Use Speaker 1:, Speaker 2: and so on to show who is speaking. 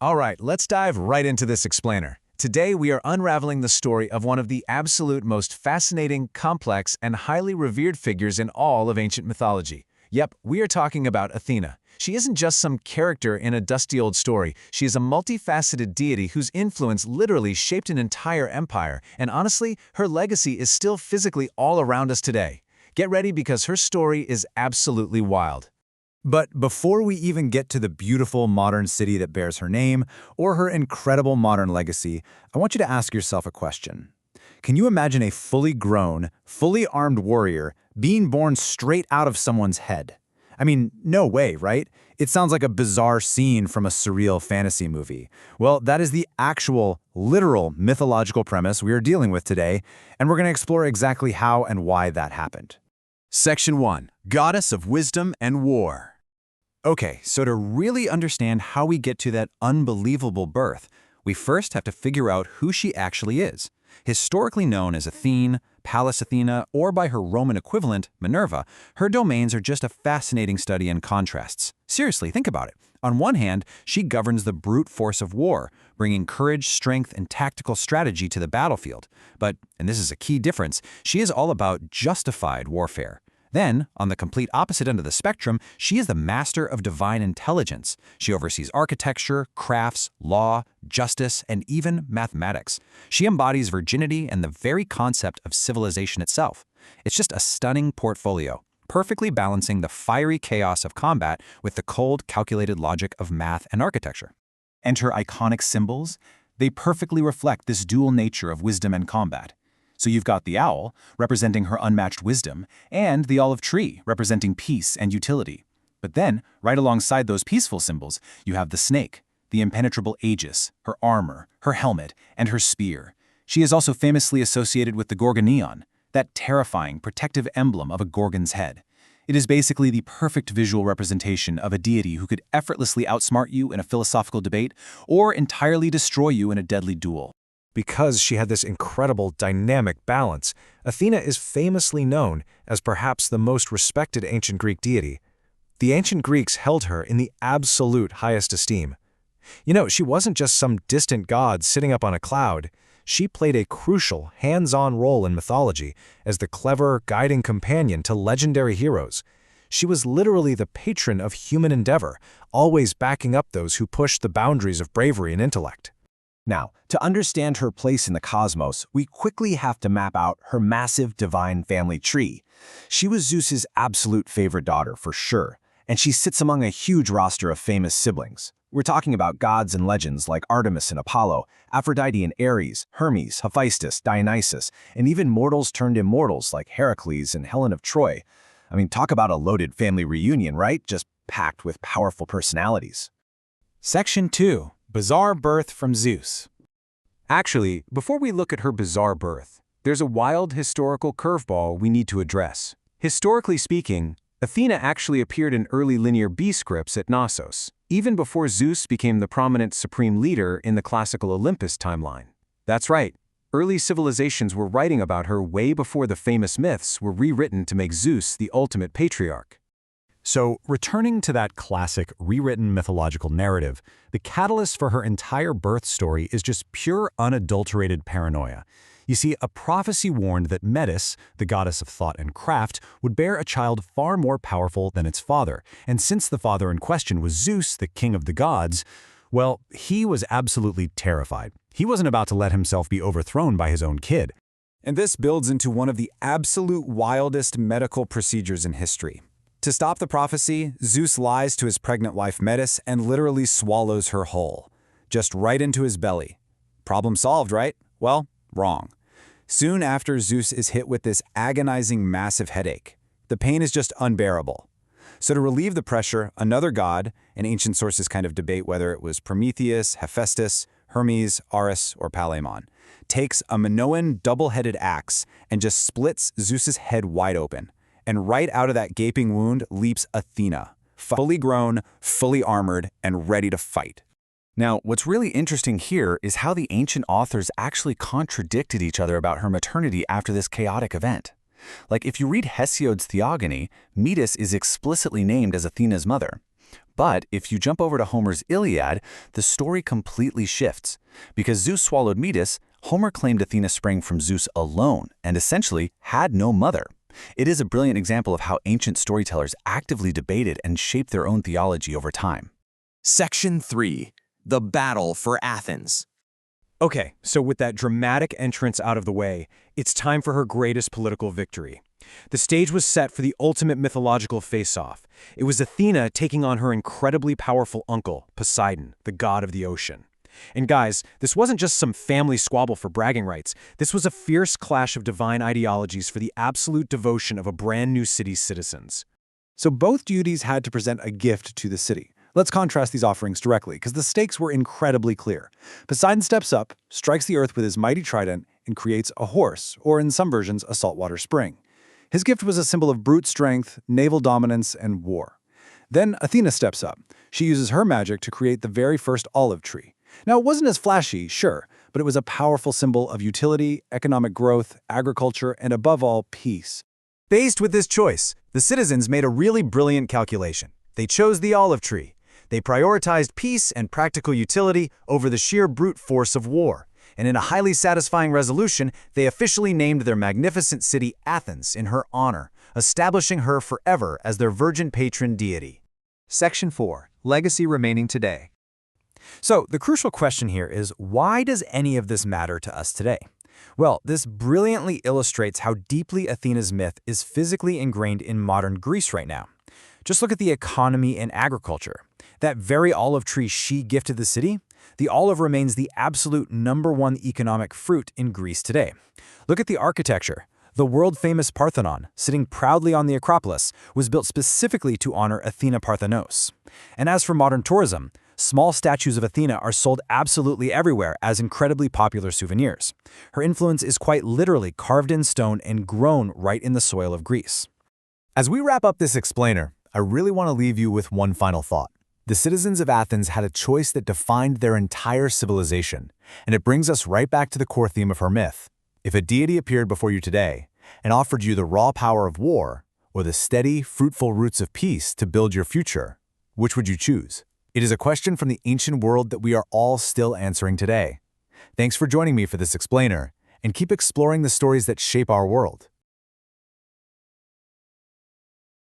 Speaker 1: All right, let's dive right into this explainer. Today, we are unraveling the story of one of the absolute most fascinating, complex, and highly revered figures in all of ancient mythology. Yep, we are talking about Athena. She isn't just some character in a dusty old story. She is a multifaceted deity whose influence literally shaped an entire empire, and honestly, her legacy is still physically all around us today. Get ready because her story is absolutely wild.
Speaker 2: But before we even get to the beautiful modern city that bears her name, or her incredible modern legacy, I want you to ask yourself a question. Can you imagine a fully grown, fully armed warrior being born straight out of someone's head? I mean, no way, right? It sounds like a bizarre scene from a surreal fantasy movie. Well, that is the actual, literal mythological premise we are dealing with today, and we're going to explore exactly how and why that happened.
Speaker 3: Section 1. Goddess of Wisdom and War. Okay, so to really understand how we get to that unbelievable birth, we first have to figure out who she actually is. Historically known as Athene, Pallas Athena, or by her Roman equivalent, Minerva, her domains are just a fascinating study in contrasts. Seriously, think about it. On one hand, she governs the brute force of war, bringing courage, strength, and tactical strategy to the battlefield. But, and this is a key difference, she is all about justified warfare. Then, on the complete opposite end of the spectrum, she is the master of divine intelligence. She oversees architecture, crafts, law, justice, and even mathematics. She embodies virginity and the very concept of civilization itself. It's just a stunning portfolio, perfectly balancing the fiery chaos of combat with the cold, calculated logic of math and architecture. Enter iconic symbols. They perfectly reflect this dual nature of wisdom and combat. So you've got the owl, representing her unmatched wisdom, and the olive tree, representing peace and utility. But then, right alongside those peaceful symbols, you have the snake, the impenetrable Aegis, her armor, her helmet, and her spear. She is also famously associated with the gorgonion, that terrifying, protective emblem of a gorgon's head. It is basically the perfect visual representation of a deity who could effortlessly outsmart you in a philosophical debate or entirely destroy you in a deadly duel.
Speaker 1: Because she had this incredible dynamic balance, Athena is famously known as perhaps the most respected ancient Greek deity. The ancient Greeks held her in the absolute highest esteem. You know, she wasn't just some distant god sitting up on a cloud. She played a crucial, hands-on role in mythology as the clever, guiding companion to legendary heroes. She was literally the patron of human endeavor, always backing up those who pushed the boundaries of bravery and intellect.
Speaker 4: Now, to understand her place in the cosmos, we quickly have to map out her massive divine family tree. She was Zeus's absolute favorite daughter, for sure, and she sits among a huge roster of famous siblings. We're talking about gods and legends like Artemis and Apollo, Aphrodite and Ares, Hermes, Hephaestus, Dionysus, and even mortals turned immortals like Heracles and Helen of Troy. I mean, talk about a loaded family reunion, right? Just packed with powerful personalities.
Speaker 3: Section 2. Bizarre birth from Zeus. Actually, before we look at her bizarre birth, there's a wild historical curveball we need to address. Historically speaking, Athena actually appeared in early linear B scripts at Knossos, even before Zeus became the prominent supreme leader in the classical Olympus timeline. That's right, early civilizations were writing about her way before the famous myths were rewritten to make Zeus the ultimate patriarch.
Speaker 2: So, returning to that classic, rewritten mythological narrative, the catalyst for her entire birth story is just pure, unadulterated paranoia. You see, a prophecy warned that Metis, the goddess of thought and craft, would bear a child far more powerful than its father, and since the father in question was Zeus, the king of the gods, well, he was absolutely terrified. He wasn't about to let himself be overthrown by his own kid.
Speaker 3: And this builds into one of the absolute wildest medical procedures in history. To stop the prophecy, Zeus lies to his pregnant wife Metis and literally swallows her whole. Just right into his belly. Problem solved, right? Well, wrong. Soon after, Zeus is hit with this agonizing massive headache. The pain is just unbearable. So to relieve the pressure, another god, and ancient sources kind of debate whether it was Prometheus, Hephaestus, Hermes, Ares, or Palemon, takes a Minoan double-headed axe and just splits Zeus's head wide open. And right out of that gaping wound leaps Athena, fully grown, fully armored, and ready to fight. Now, what's really interesting here is how the ancient authors actually contradicted each other about her maternity after this chaotic event. Like, if you read Hesiod's Theogony, Metis is explicitly named as Athena's mother. But if you jump over to Homer's Iliad, the story completely shifts. Because Zeus swallowed Metis, Homer claimed Athena sprang from Zeus alone and essentially had no mother. It is a brilliant example of how ancient storytellers actively debated and shaped their own theology over time.
Speaker 5: Section 3. The Battle for Athens.
Speaker 1: Okay, so with that dramatic entrance out of the way, it's time for her greatest political victory. The stage was set for the ultimate mythological face-off. It was Athena taking on her incredibly powerful uncle, Poseidon, the god of the ocean. And guys, this wasn't just some family squabble for bragging rights. This was a fierce clash of divine ideologies for the absolute devotion of a brand new city's citizens.
Speaker 2: So both deities had to present a gift to the city. Let's contrast these offerings directly, because the stakes were incredibly clear. Poseidon steps up, strikes the earth with his mighty trident, and creates a horse, or in some versions, a saltwater spring. His gift was a symbol of brute strength, naval dominance, and war. Then Athena steps up. She uses her magic to create the very first olive tree. Now, it wasn't as flashy, sure, but it was a powerful symbol of utility, economic growth, agriculture, and above all, peace.
Speaker 1: Faced with this choice, the citizens made a really brilliant calculation. They chose the olive tree. They prioritized peace and practical utility over the sheer brute force of war. And in a highly satisfying resolution, they officially named their magnificent city Athens in her honor, establishing her forever as their virgin patron deity.
Speaker 3: Section 4. Legacy remaining today.
Speaker 1: So, the crucial question here is, why does any of this matter to us today? Well, this brilliantly illustrates how deeply Athena's myth is physically ingrained in modern Greece right now. Just look at the economy and agriculture. That very olive tree she gifted the city, the olive remains the absolute #1 economic fruit in Greece today. Look at the architecture. The world-famous Parthenon, sitting proudly on the Acropolis, was built specifically to honor Athena Parthenos. And as for modern tourism, small statues of Athena are sold absolutely everywhere as incredibly popular souvenirs. Her influence is quite literally carved in stone and grown right in the soil of Greece.
Speaker 2: As we wrap up this explainer, I really want to leave you with one final thought. The citizens of Athens had a choice that defined their entire civilization, and it brings us right back to the core theme of her myth. If a deity appeared before you today and offered you the raw power of war or the steady, fruitful roots of peace to build your future, which would you choose? It is a question from the ancient world that we are all still answering today. Thanks for joining me for this explainer, and keep exploring the stories that shape our world.